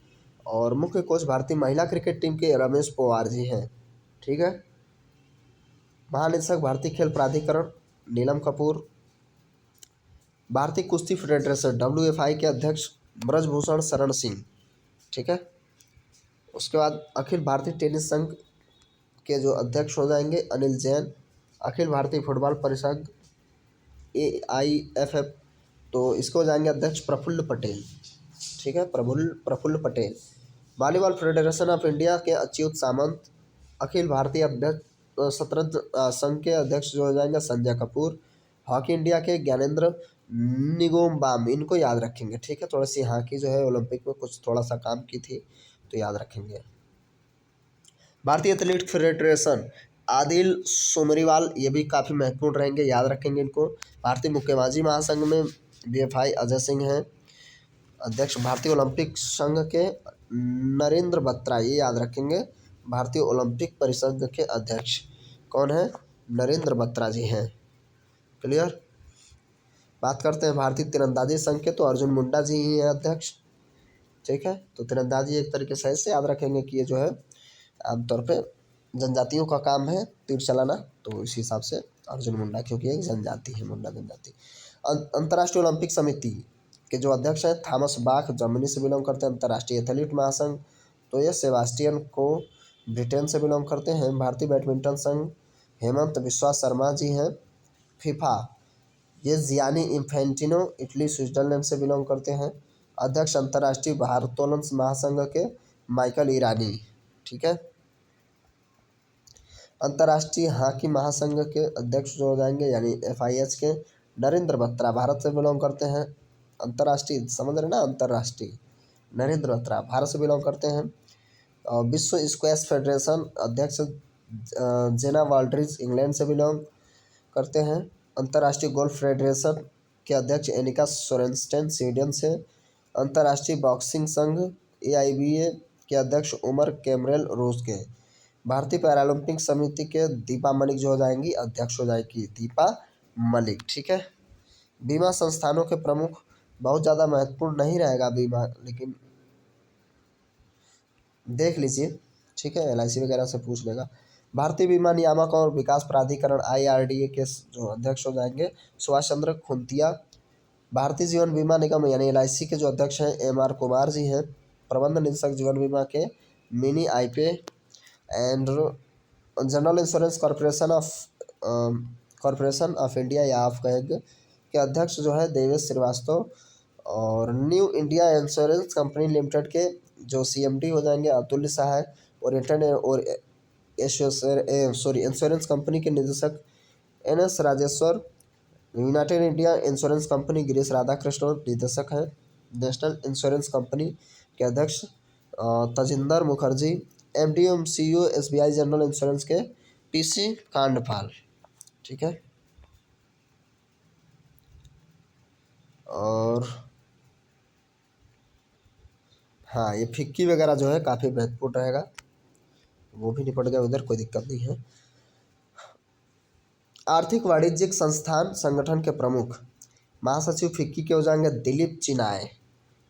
और मुख्य कोच भारतीय महिला क्रिकेट टीम के रमेश पवार जी हैं। ठीक है। महानिदेशक भारतीय खेल प्राधिकरण नीलम कपूर। भारतीय कुश्ती फेडरेशन WFI के अध्यक्ष ब्रजभूषण शरण सिंह। ठीक है। उसके बाद अखिल भारतीय टेनिस संघ के जो अध्यक्ष हो जाएंगे अनिल जैन। अखिल भारतीय फुटबॉल परिसंघ AIFF, तो इसको हो जाएंगे अध्यक्ष प्रफुल्ल पटेल। ठीक है, Praful Patel. Volleyball federation of India के अच्युत सामंत। अखिल भारतीय अध्यक्ष शतरंज संघ के अध्यक्ष जो हो जाएंगे संजय कपूर। हॉकी इंडिया के ज्ञानेंद्र निगोम्बाम, इनको याद रखेंगे। ठीक है, थोड़ी सी हॉकी जो है ओलंपिक में कुछ थोड़ा सा काम की थी, तो याद रखेंगे। भारतीय एथलीट फेडरेशन आदिल सुमरीवाल, ये भी काफ़ी महत्वपूर्ण रहेंगे, याद रखेंगे इनको। भारतीय मुक्केबाजी महासंघ में BFI अजय सिंह हैं अध्यक्ष। भारतीय ओलंपिक संघ के नरेंद्र बत्रा, ये याद रखेंगे। भारतीय ओलंपिक परिषद के अध्यक्ष कौन है? नरेंद्र बत्रा जी हैं। क्लियर। बात करते हैं भारतीय तीरंदाजी संघ के, तो अर्जुन मुंडा जी ही हैं अध्यक्ष। ठीक है, तो तीरंदाजी एक तरीके से ऐसे याद रखेंगे कि ये जो है आमतौर पे जनजातियों का काम है तीर चलाना, तो इस हिसाब से अर्जुन मुंडा, क्योंकि एक जनजाति है, मुंडा जनजाति। अंतर्राष्ट्रीय ओलंपिक समिति के जो अध्यक्ष हैं थॉमस बाख, जर्मनी से बिलोंग करते हैं। अंतर्राष्ट्रीय एथलीट महासंघ, तो ये सेबास्टियन को ब्रिटेन से बिलोंग करते हैं। भारतीय बैडमिंटन संघ हेमंत बिस्वा शर्मा जी हैं। फीफा, ये जियानी इन्फेंटिनो इटली स्विट्जरलैंड से बिलोंग करते हैं। अध्यक्ष अंतर्राष्ट्रीय भारोत्तोलन महासंघ के माइकल ईरानी। ठीक है। अंतर्राष्ट्रीय हॉकी महासंघ के अध्यक्ष जो हो जाएंगे यानी FIH के नरेंद्र बत्रा, भारत से बिलोंग करते हैं। अंतर्राष्ट्रीय समझ रहे ना, अंतर्राष्ट्रीय नरेंद्र बत्रा भारत से बिलोंग करते हैं। विश्व स्क्वैश फेडरेशन अध्यक्ष जेना वाल्ड्रिज इंग्लैंड से बिलोंग करते हैं। अंतर्राष्ट्रीय गोल्फ फेडरेशन के अध्यक्ष एनिका सोरेनस्टेन स्वीडन से। अंतर्राष्ट्रीय बॉक्सिंग संघ AIBA के अध्यक्ष उमर कैमरेल रूस के। भारतीय पैरालंपिक समिति के दीपा मलिक जो हो जाएंगी अध्यक्ष हो जाएगी दीपा मलिक। ठीक है। बीमा संस्थानों के प्रमुख, बहुत ज़्यादा महत्वपूर्ण नहीं रहेगा बीमा, लेकिन देख लीजिए। ठीक है, LIC वगैरह से पूछ लेगा। भारतीय बीमा नियामक और विकास प्राधिकरण IRDA के जो अध्यक्ष हो जाएंगे सुभाष चंद्र खुंतिया। भारतीय जीवन बीमा निगम यानी LIC के जो अध्यक्ष हैं MR कुमार जी हैं। प्रबंध निदेशक जीवन बीमा के मिनी आईपे and general insurance corporation of India या आप कहेंगे के अध्यक्ष जो है देवेश श्रीवास्तव। और new India insurance company limited के जो CMD हो जाएंगे अतुल्य सहाय। और इंश्योरेंस कंपनी के निदेशक NS Rajeshwar. United India insurance company Girish Radhakrishna निदेशक हैं। नेशनल इंश्योरेंस कंपनी के अध्यक्ष तजिंदर मुखर्जी। MD एवं CEO SBI जनरल इंश्योरेंस के PC कांडपाल। ठीक है। और हाँ, ये फिक्की वगैरह जो है काफ़ी महत्वपूर्ण रहेगा, वो भी निपट गया उधर, कोई दिक्कत नहीं है। आर्थिक वाणिज्यिक संस्थान संगठन के प्रमुख महासचिव फिक्की के हो जाएंगे दिलीप चिनाय।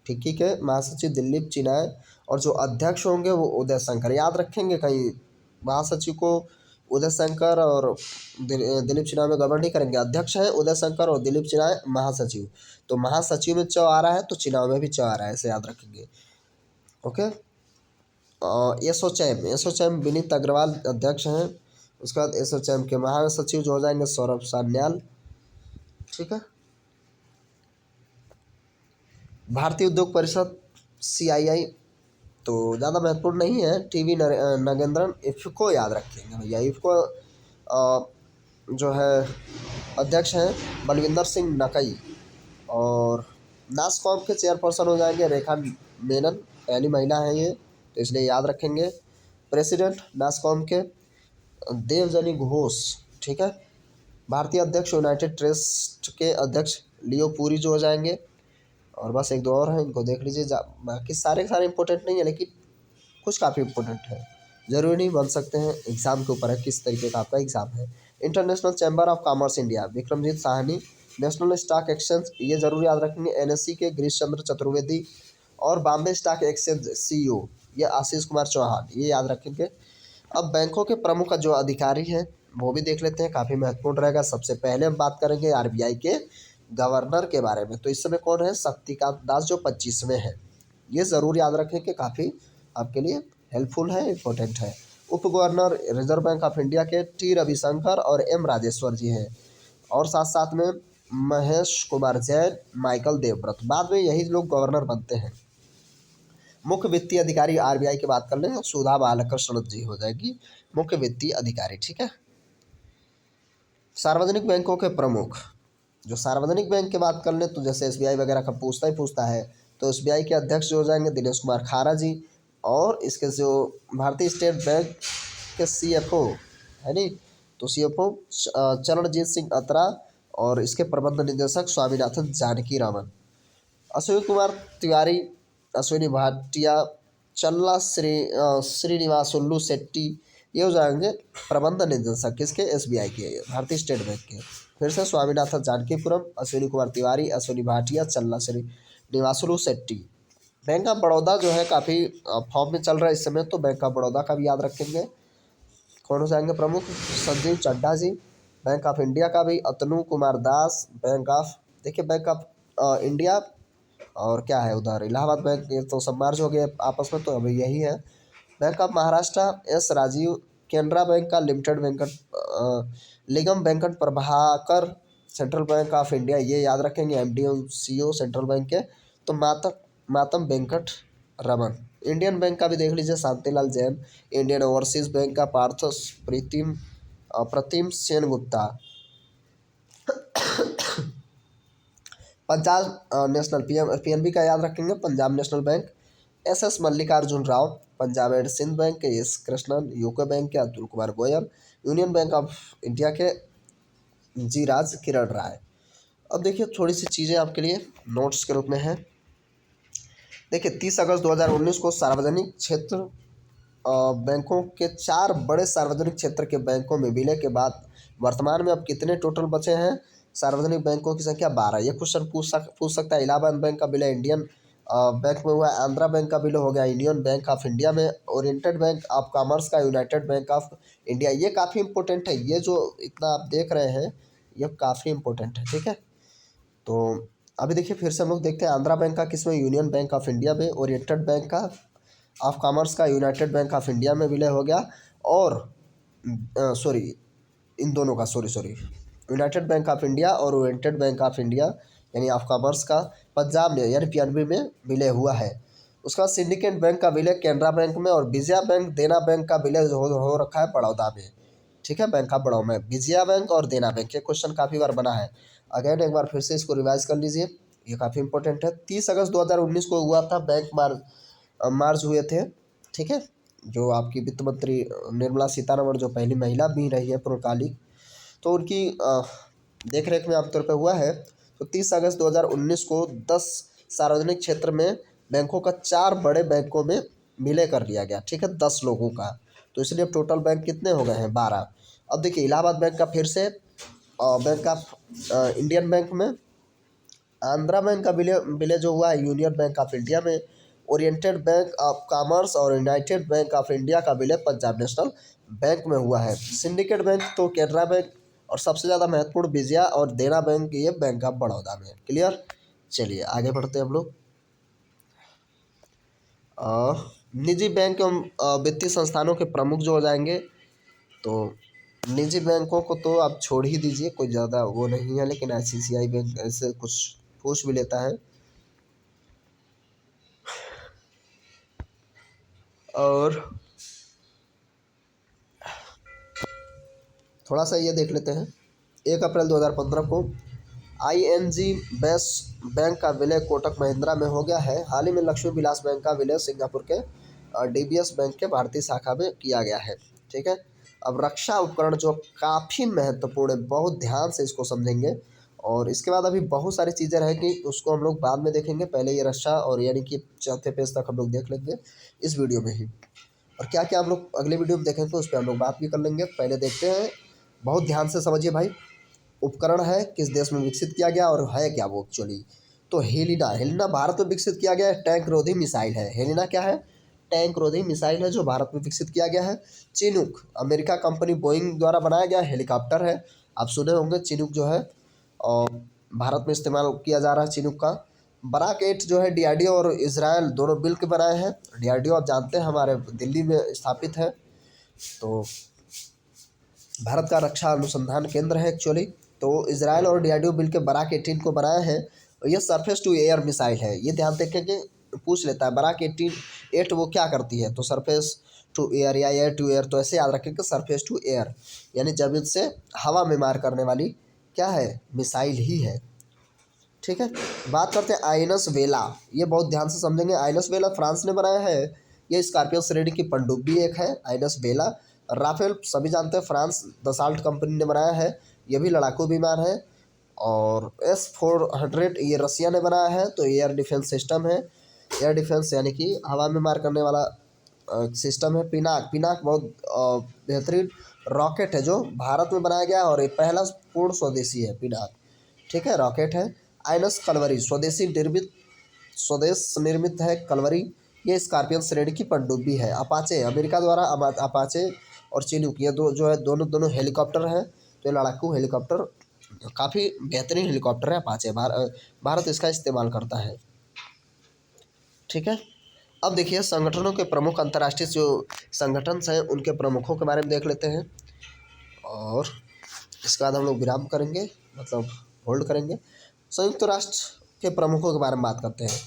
फिक्की के महासचिव दिलीप चिनाय, और जो अध्यक्ष होंगे वो उदय शंकर। याद रखेंगे कहीं महासचिव को उदय शंकर और दिलीप चिनाय में गड़बड़ नहीं करेंगे। अध्यक्ष है उदय शंकर और दिलीप चिनाय महासचिव। तो महासचिव में च आ रहा है तो चिनाव में भी च आ रहा है, ऐसे याद रखेंगे। ओके। एसोचैम विनीत अग्रवाल अध्यक्ष हैं। उसके बाद एसोचैम के महासचिव जो हो जाएंगे सौरभ सान्याल। ठीक है। भारतीय उद्योग परिषद CII तो ज़्यादा महत्वपूर्ण नहीं है। टीवी नगेंद्रन। इफ्को याद रखेंगे भैया, इफ्को जो है अध्यक्ष हैं बलविंदर सिंह नकई। और नासकॉम के चेयरपर्सन हो जाएंगे रेखा मेनन, पहली महिला है ये, तो इसलिए याद रखेंगे। प्रेसिडेंट नासकॉम के देवजनी घोष। ठीक है। भारतीय अध्यक्ष यूनाइटेड ट्रस्ट के अध्यक्ष लियो पुरी जो हो जाएंगे। और बस एक दो और हैं, इनको देख लीजिए। बाकी सारे इंपॉर्टेंट नहीं है, लेकिन कुछ काफ़ी इंपॉर्टेंट है, ज़रूरी नहीं बन सकते हैं, एग्ज़ाम के ऊपर है किस तरीके का आपका एग्ज़ाम है। International chamber of commerce India Vikramjit Sahni. National stock exchange ये जरूर याद रखेंगे NSE के गिरीश चंद्र चतुर्वेदी। और बॉम्बे स्टॉक एक्सचेंज CEO ये आशीष कुमार चौहान, ये याद रखेंगे। अब बैंकों के प्रमुख जो अधिकारी हैं वो भी देख लेते हैं, काफ़ी महत्वपूर्ण रहेगा। सबसे पहले हम बात करेंगे RBI के गवर्नर के बारे में। तो इस समय कौन है? शक्तिकांत दास जो 25वें हैं। ये ज़रूर याद रखें कि काफ़ी आपके लिए हेल्पफुल है, इम्पोर्टेंट है। उप governor reserve bank of India के T रविशंकर और M राजेश्वर जी हैं। और साथ साथ में महेश कुमार जैन, माइकल देवव्रत, बाद में यही लोग गवर्नर बनते हैं। मुख्य वित्तीय अधिकारी RBI की बात कर लें, सुधा बालकृष्ण जी हो जाएगी मुख्य वित्तीय अधिकारी। ठीक है। सार्वजनिक बैंकों के प्रमुख, जो सार्वजनिक बैंक की बात कर लें तो जैसे SBI वगैरह का पूछता है, तो SBI के अध्यक्ष जो हो जाएंगे दिनेश कुमार खारा जी। और इसके जो भारतीय स्टेट बैंक के CFO है नी, तो CFO चरणजीत सिंह अत्रा। और इसके प्रबंध निदेशक स्वामीनाथन जानकी रामन। अश्विनी कुमार तिवारी, अश्विनी भाटिया, चल्ला श्रीनिवास उल्लू शेट्टी, ये हो जाएंगे प्रबंध निदेशक किसके? SBI के, भारतीय स्टेट बैंक के। फिर से स्वामीनाथन जानकीपुरम, अश्विनी कुमार तिवारी, अश्विनी भाटिया, चल्ला श्रीनिवासुलू शेट्टी। बैंक ऑफ बड़ौदा जो है काफ़ी फॉर्म में चल रहा है इस समय, तो बैंक ऑफ बड़ौदा का भी याद रखेंगे। कौन हो जाएंगे प्रमुख? संजीव चड्ढा जी। बैंक ऑफ इंडिया का भी अतनु कुमार दास। बैंक ऑफ, देखिए बैंक ऑफ इंडिया और क्या है उधर इलाहाबाद बैंक, ये तो सब मार्ज हो गए आपस में, तो अभी यही है। Bank of Maharashtra S Rajeev. Canara bank का लिमिटेड वेंकट लिगम Venkat Prabhakar. Central bank of India ये याद रखेंगे, MD CEO सेंट्रल बैंक के, तो मातम वेंकट रमन। इंडियन बैंक का भी देख लीजिए, Shantilal Jain. Indian overseas bank का पार्थ प्रतिम सेन गुप्ता। पंजाब नेशनल PNB का याद रखेंगे, Punjab national bank. SS Mallikarjun Rao. Punjab and Sindh bank के S कृष्णन। यूको बैंक के Atul Kumar Goyal. Union bank of India के G राज किरण राय। अब देखिए थोड़ी सी चीज़ें आपके लिए नोट्स के रूप में है। देखिए 30 अगस्त 2019 को सार्वजनिक क्षेत्र बैंकों के 4 बड़े सार्वजनिक क्षेत्र के बैंकों में विलय के बाद वर्तमान में अब कितने टोटल बचे हैं? सार्वजनिक बैंकों की संख्या 12। ये क्वेश्चन पूछ सकता है। इलाहाबाद बैंक का विलय इंडियन बैंक में हुआ, आंध्रा बैंक का विलय हो गया यूनियन बैंक ऑफ इंडिया में, ओरिएंटेड बैंक ऑफ कॉमर्स का यूनाइटेड बैंक ऑफ इंडिया। ये काफ़ी इंपॉर्टेंट है, ये जो इतना आप देख रहे हैं ये काफ़ी इंपॉर्टेंट है। ठीक है। तो अभी देखिए फिर से हम लोग देखते हैं, आंध्रा बैंक का किसमें? यूनियन बैंक ऑफ इंडिया में। ओरिएंटेड बैंक का ऑफ कॉमर्स का यूनाइटेड बैंक ऑफ इंडिया में विलय हो गया। और सॉरी, इन दोनों का sorry United bank of India और ओरिएंटेड बैंक ऑफ इंडिया यानी ऑफ कॉमर्स का पंजाब में यानी PNB में विलय हुआ है। उसका बाद सिंडिकेट बैंक का विलय कैनरा बैंक में, और विजया बैंक देना बैंक का विलय हो रखा है बड़ौदा में। ठीक है। बैंक ऑफ बड़ौदा में विजया बैंक और देना बैंक, ये क्वेश्चन काफ़ी बार बना है। अगेन एक बार फिर से इसको रिवाइज कर लीजिए, ये काफ़ी इंपॉर्टेंट है। 30 अगस्त 2019 को हुआ था बैंक मार्च हुए थे। ठीक है। जो आपकी वित्त मंत्री निर्मला सीतारमण जो पहली महिला भी रही है पूर्णकालिक, तो उनकी देख रेख में आमतौर पर हुआ है। तो 30 अगस्त 2019 को 10 सार्वजनिक क्षेत्र में बैंकों का 4 बड़े बैंकों में विलय कर दिया गया। ठीक है, 10 लोगों का। तो इसलिए अब टोटल बैंक कितने हो गए हैं? 12। अब देखिए इलाहाबाद बैंक का फिर से बैंक ऑफ इंडियन बैंक में, आंध्रा बैंक का विलय विलय जो हुआ है यूनियन बैंक ऑफ इंडिया में, ओरिएंटेड बैंक ऑफ कॉमर्स और यूनाइटेड बैंक ऑफ इंडिया का विलय पंजाब नेशनल बैंक में हुआ है। सिंडिकेट बैंक तो कैनरा बैंक, और सबसे ज़्यादा महत्वपूर्ण विजया और देना बैंक, ये बैंक ऑफ बड़ौदा में। क्लियर। चलिए आगे बढ़ते हैं हम लोग। निजी बैंक एवं वित्तीय संस्थानों के प्रमुख जो हो जाएंगे, तो निजी बैंकों को तो आप छोड़ ही दीजिए, कोई ज़्यादा वो नहीं है, लेकिन ICICI बैंक ऐसे कुछ पूछ भी लेता है। और थोड़ा सा ये देख लेते हैं, 1 अप्रैल 2015 को ING बैंक का विलय कोटक महिंद्रा में हो गया है। हाल ही में लक्ष्मी विलास बैंक का विलय सिंगापुर के DBS बैंक के भारतीय शाखा में किया गया है। ठीक है। अब रक्षा उपकरण जो काफ़ी महत्वपूर्ण है, बहुत ध्यान से इसको समझेंगे, और इसके बाद अभी बहुत सारी चीज़ें रहेंगी, उसको हम लोग बाद में देखेंगे। पहले ये रक्षा और यानी कि चौथे पेज तक हम लोग देख लेंगे इस वीडियो में ही, और क्या क्या हम लोग अगले वीडियो में देखेंगे उस पर हम लोग बात भी कर लेंगे। पहले देखते हैं, बहुत ध्यान से समझिए भाई। उपकरण है, किस देश में विकसित किया गया और है क्या वो एक्चुअली? तो हेलिना, हेलिना भारत में विकसित किया गया है, टैंक रोधी मिसाइल है। हेलिना क्या है? टैंक रोधी मिसाइल है जो भारत में विकसित किया गया है। चिनूक अमेरिका कंपनी बोइंग द्वारा बनाया गया हेलीकॉप्टर है। आप सुने होंगे चिनूक जो है, और भारत में इस्तेमाल किया जा रहा है चिनूक का। बराक 8 जो है DRDO और इसराइल दोनों मिल के बनाए हैं। DRDO आप जानते हैं हमारे दिल्ली में स्थापित है, तो भारत का रक्षा अनुसंधान केंद्र है एक्चुअली। तो इसराइल और DRDO मिल के बराक 18 को बनाया है, और यह सरफेस टू एयर मिसाइल है। ये ध्यान देखें कि पूछ लेता है बराक 8 वो क्या करती है, तो सरफेस टू एयर या एयर टू एयर, तो ऐसे याद रखें कि सरफेस टू एयर यानी जमीन से हवा में मार करने वाली क्या है? मिसाइल ही है। ठीक है। बात करते हैं आइनस वेला, ये बहुत ध्यान से समझेंगे। आइनस वेला फ्रांस ने बनाया है, ये स्कॉर्पियो श्रेणी की पनडुब्बी एक है आइनस वेला। राफेल सभी जानते हैं फ्रांस दसाल्ट कंपनी ने बनाया है, ये भी लड़ाकू विमान है। और S-400 ये रसिया ने बनाया है, तो एयर डिफेंस सिस्टम है। एयर डिफेंस यानी कि हवा में मार करने वाला सिस्टम है। पिनाक, पिनाक बहुत बेहतरीन रॉकेट है जो भारत में बनाया गया है, और ये पहला पूर्ण स्वदेशी है पिनाक। ठीक है, रॉकेट है। आइनस कलवरी स्वदेश निर्मित है कलवरी, ये स्कॉर्पियन श्रेणी की पनडुब्बी है। अपाचे अमेरिका द्वारा अपाचे और चिनूक, ये जो है दोनों हेलीकॉप्टर हैं, तो ये लड़ाकू हेलीकॉप्टर काफ़ी बेहतरीन हेलीकॉप्टर है अपाचे। भारत इसका इस्तेमाल करता है। ठीक है। अब देखिए संगठनों के प्रमुख, अंतर्राष्ट्रीय जो संगठन हैं उनके प्रमुखों के बारे में देख लेते हैं, और इसके बाद हम लोग विराम करेंगे, मतलब होल्ड करेंगे। संयुक्त राष्ट्र के प्रमुखों के बारे में बात करते हैं।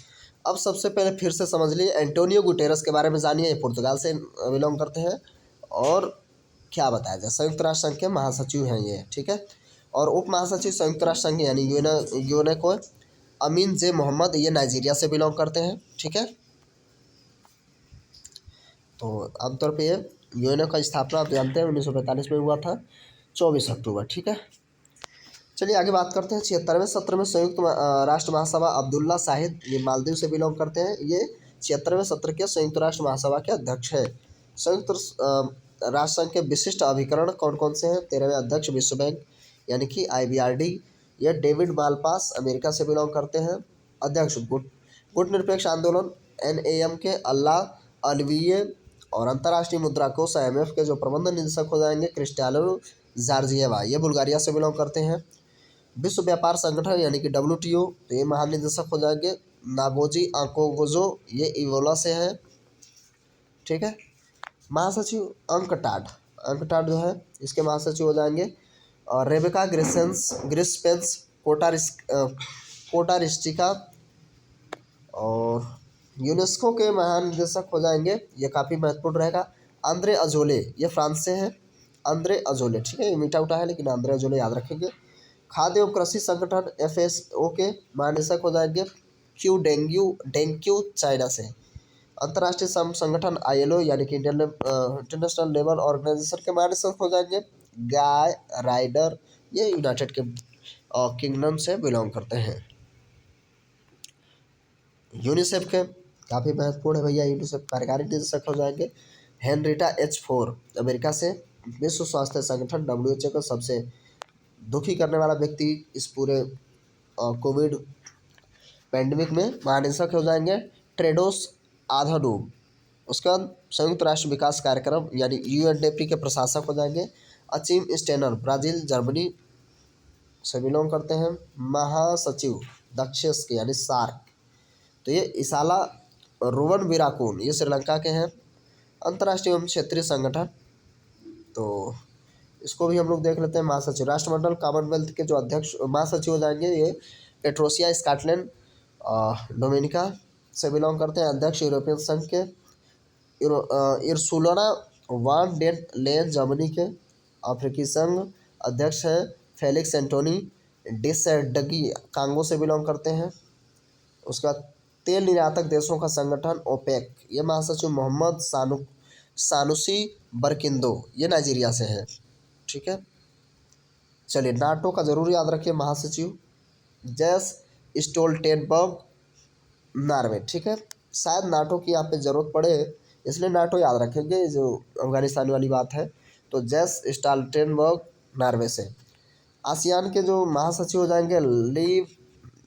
अब सबसे पहले फिर से समझ लिए, एंटोनियो गुटेरस के बारे में जानिए, ये पुर्तगाल से बिलोंग करते हैं। और क्या बताया जाए, संयुक्त राष्ट्र संघ के महासचिव हैं ये। ठीक है। और उप महासचिव संयुक्त राष्ट्र संघ यानी यूनेको अमीन जे मोहम्मद, ये नाइजीरिया से बिलोंग करते हैं। ठीक है। तो आमतौर पे ये यूएनओ का स्थापना आप जानते हैं 1945 में हुआ था, 24 अक्टूबर। ठीक है। चलिए आगे बात करते हैं। 76वें सत्र में संयुक्त राष्ट्र महासभा, अब्दुल्ला शाहिद, ये मालदीव से बिलोंग करते हैं, ये 76वें सत्र के संयुक्त राष्ट्र महासभा के अध्यक्ष हैं। संयुक्त राष्ट्र संघ के विशिष्ट अभिकरण कौन कौन से हैं? 13वें अध्यक्ष विश्व बैंक यानी कि IBRD, ये डेविड मालपास अमेरिका से बिलोंग करते हैं। अध्यक्ष गुट निरपेक्ष आंदोलन NAM के अल्लाह अलविये, और अंतर्राष्ट्रीय मुद्रा कोष IMF के जो प्रबंध निदेशक हो जाएंगे क्रिस्टालो जॉर्जिएवा, ये बुल्गारिया से बिलोंग करते हैं। विश्व व्यापार संगठन यानी कि WTO, तो ये महानिदेशक हो जाएंगे नागोजी आकोगोजो, ये इवोला से है। ठीक है। महासचिव अंकटाड जो है इसके महासचिव हो जाएंगे, और रेबेका ग्रिस्पेंस कोटारिस्टिका, और यूनेस्को के महानिदेशक हो जाएंगे, ये काफ़ी महत्वपूर्ण रहेगा, आंद्रे अजोले, ये फ्रांस से हैं, आंद्रे अजोले। ठीक है, ये मीठा उठा है लेकिन आंद्रे अजोले याद रखेंगे। खाद्य एवं कृषि संगठन FAO के महानिदेशक हो जाएंगे डेंग्यू चाइना से। अंतर्राष्ट्रीय श्रम संगठन ILO यानी कि इंटरनेशनल लेबर ऑर्गेनाइजेशन के महानिदेशक हो जाएंगे गाय राइडर, ये यूनाइटेड किंगडम से बिलोंग करते हैं। यूनिसेफ के काफ़ी महत्वपूर्ण है भैया, यूनिसेफ कार्यकारी निदेशक हो जाएंगे हेनरिटा एच फोर। अमेरिका से विश्व स्वास्थ्य संगठन WHO का सबसे दुखी करने वाला व्यक्ति इस पूरे कोविड पैंडमिक में महानिदेशक हो जाएंगे टेड्रोस अधानोम। उसके बाद संयुक्त राष्ट्र विकास कार्यक्रम यानी UNDP के प्रशासक हो जाएंगे अचिम स्टेनर, ब्राज़ील जर्मनी से बिलोंग करते हैं। महासचिव दक्षिण के यानी सार्क, तो ये इसाला रोवन विराकून, ये श्रीलंका के हैं। अंतर्राष्ट्रीय एवं क्षेत्रीय संगठन, तो इसको भी हम लोग देख लेते हैं। महासचिव राष्ट्रमंडल कॉमनवेल्थ के जो अध्यक्ष महासचिव हो जाएंगे ये पेट्रोसिया स्कॉटलैंड डोमिनिका से बिलोंग करते हैं। अध्यक्ष यूरोपियन संघ के Ursula van der Leyen Germany के। अफ्रीकी संघ अध्यक्ष हैं फेलिक्स एंटोनी डिसैडगी, कांगो से बिलोंग करते हैं। उसका तेल निर्यातक देशों का संगठन ओपेक, ये महासचिव मोहम्मद सानुसी बरकिंदो, ये नाइजीरिया से है। ठीक है, चलिए नाटो का जरूर याद रखिए महासचिव जेस स्टोल्टेनबर्ग, नॉर्वे। ठीक है, शायद नाटो की यहाँ पे ज़रूरत पड़े इसलिए नाटो याद रखेंगे, जो अफगानिस्तान वाली बात है। तो जेस स्टोल्टेनबर्ग नॉर्वे से। आसियान के जो महासचिव हो जाएंगे लीव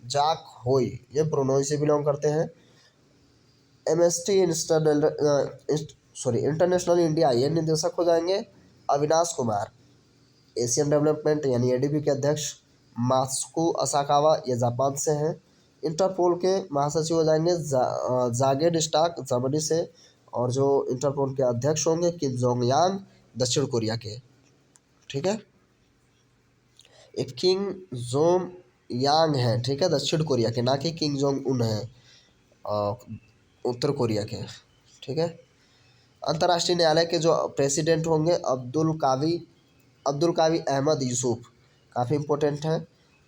जाक होई, ये ब्रुनोई से बिलोंग करते हैं। एमएसटी इंटरनेशनल इंडिया, ये निदेशक हो जाएंगे अविनाश कुमार। एशियन डेवलपमेंट यानी ADB के अध्यक्ष मात्सुको असाकावा, ये जापान से हैं। इंटरपोल के महासचिव हो जाएंगे जागेड स्टाक, जर्मनी से। और जो इंटरपोल के अध्यक्ष होंगे किम जोंग यांग, दक्षिण कोरिया के। ठीक है, एक किंग जोंग यांग है, ठीक है, दक्षिण कोरिया के, ना कि किंग जोंग उन है उत्तर कोरिया के। ठीक है, अंतर्राष्ट्रीय न्यायालय के जो प्रेसिडेंट होंगे अब्दुल कावी अहमद यूसुफ, काफ़ी इम्पोर्टेंट है।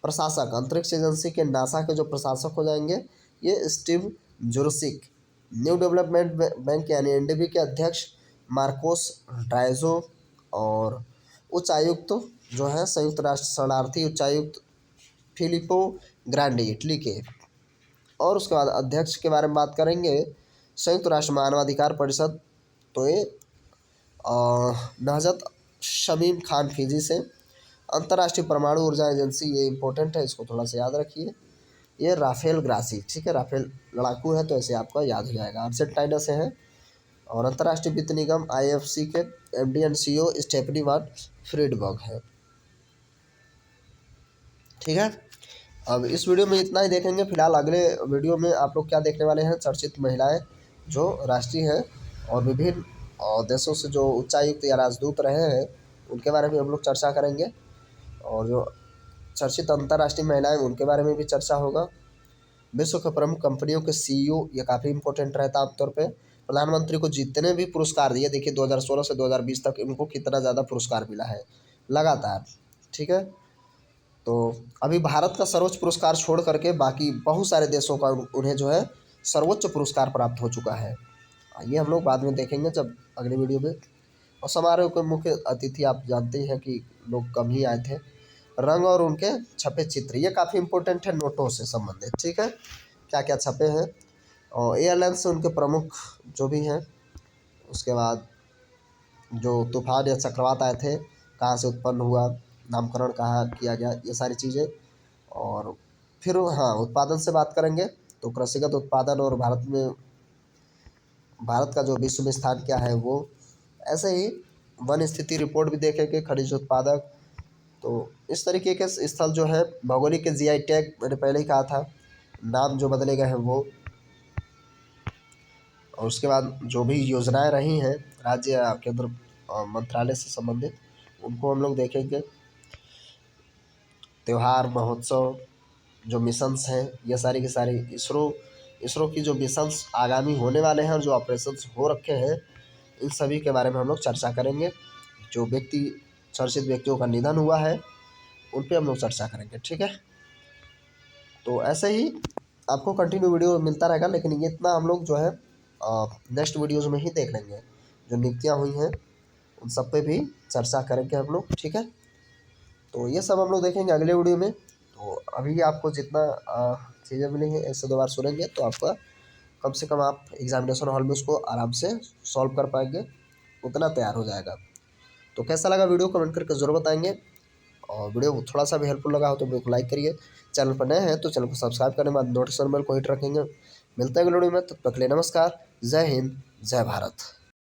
प्रशासक अंतरिक्ष एजेंसी के नासा के जो प्रशासक हो जाएंगे ये स्टीव जुरसिक। न्यू डेवलपमेंट बैंक यानी NDB के अध्यक्ष मार्कोस ड्राइजो। और उच्चायुक्त जो है संयुक्त राष्ट्र शरणार्थी उच्चायुक्त फिलिपो ग्रांडी, इटली के। और उसके बाद अध्यक्ष के बारे में बात करेंगे संयुक्त राष्ट्र मानवाधिकार परिषद, तो ये नहजत शमीम खान फिजी से। अंतर्राष्ट्रीय परमाणु ऊर्जा एजेंसी, ये इंपॉर्टेंट है, इसको थोड़ा सा याद रखिए, ये राफेल ग्रासी। ठीक है, राफेल लड़ाकू है तो ऐसे आपका याद हो जाएगा। अर्जेंटीना से है। और अंतर्राष्ट्रीय वित्त निगम IFC के MD एंड CEO स्टेफनी वान फ्रीडबर्ग है। ठीक है, अब इस वीडियो में इतना ही देखेंगे। फिलहाल अगले वीडियो में आप लोग क्या देखने वाले हैं, चर्चित महिलाएं जो राष्ट्रीय हैं और विभिन्न देशों से जो उच्चायुक्त या राजदूत रहे हैं उनके बारे में हम लोग चर्चा करेंगे। और जो चर्चित अंतर्राष्ट्रीय महिलाएं उनके बारे में भी चर्चा होगा। विश्व के प्रमुख कंपनियों के CEO, ये काफ़ी इंपॉर्टेंट रहता है आमतौर पे। प्रधानमंत्री को जितने भी पुरस्कार दिए, देखिए 2016 से 2020 तक इनको कितना ज़्यादा पुरस्कार मिला है लगातार। ठीक है, तो अभी भारत का सर्वोच्च पुरस्कार छोड़ करके बाकी बहुत सारे देशों का उन्हें जो है सर्वोच्च पुरस्कार प्राप्त हो चुका है। ये हम लोग बाद में देखेंगे जब अगले वीडियो में। और समारोह के मुख्य अतिथि आप जानते हैं कि लोग कम ही आए थे। रंग और उनके छपे चित्र, ये काफ़ी इंपॉर्टेंट है नोटों से संबंधित। ठीक है, क्या क्या छपे हैं और एयरलाइंस से उनके प्रमुख जो भी हैं। उसके बाद जो तूफान या चक्रवात आए थे कहाँ से उत्पन्न हुआ, नामकरण कहाँ किया गया, ये सारी चीज़ें। और फिर हाँ, उत्पादन से बात करेंगे तो कृषिगत उत्पादन और भारत का जो विश्व में स्थान क्या है वो। ऐसे ही वन स्थिति रिपोर्ट भी देखेंगे, खनिज उत्पादक। तो इस तरीके के स्थल जो है भौगोलिक के GI टैग, मैंने पहले ही कहा था, नाम जो बदले गए हैं वो। और उसके बाद जो भी योजनाएं रही हैं राज्य या केंद्र मंत्रालय से संबंधित, उनको हम लोग देखेंगे। त्यौहार महोत्सव जो मिशंस हैं, ये सारी की सारी इसरो की जो मिशंस आगामी होने वाले हैं और जो ऑपरेशंस हो रखे हैं, इन सभी के बारे में हम लोग चर्चा करेंगे। जो चर्चित व्यक्तियों का निधन हुआ है उन पर हम लोग चर्चा करेंगे। ठीक है, तो ऐसे ही आपको कंटिन्यू वीडियो मिलता रहेगा, लेकिन ये इतना हम लोग जो है नेक्स्ट वीडियोज़ में ही देख लेंगे। जो नियुक्तियाँ हुई हैं उन सब पे भी चर्चा करेंगे हम लोग। ठीक है, तो ये सब हम लोग देखेंगे अगले वीडियो में। तो अभी आपको जितना चीज़ें मिली हैं ऐसे 2 बार सुनेंगे तो आपका कम से कम आप एग्जामिनेशन हॉल में उसको आराम से सॉल्व कर पाएंगे, उतना तैयार हो जाएगा। तो कैसा लगा वीडियो कमेंट करके ज़रूर बताएंगे, और वीडियो थोड़ा सा भी हेल्पफुल लगा हो तो वीडियो को लाइक करिए। चैनल पर नए हैं तो चैनल को सब्सक्राइब करने के बाद नोटिफिकेशन बेल को हिट रखेंगे। मिलते हैं अगले वीडियो में, तब तक के लिए नमस्कार। जय हिंद, जय भारत।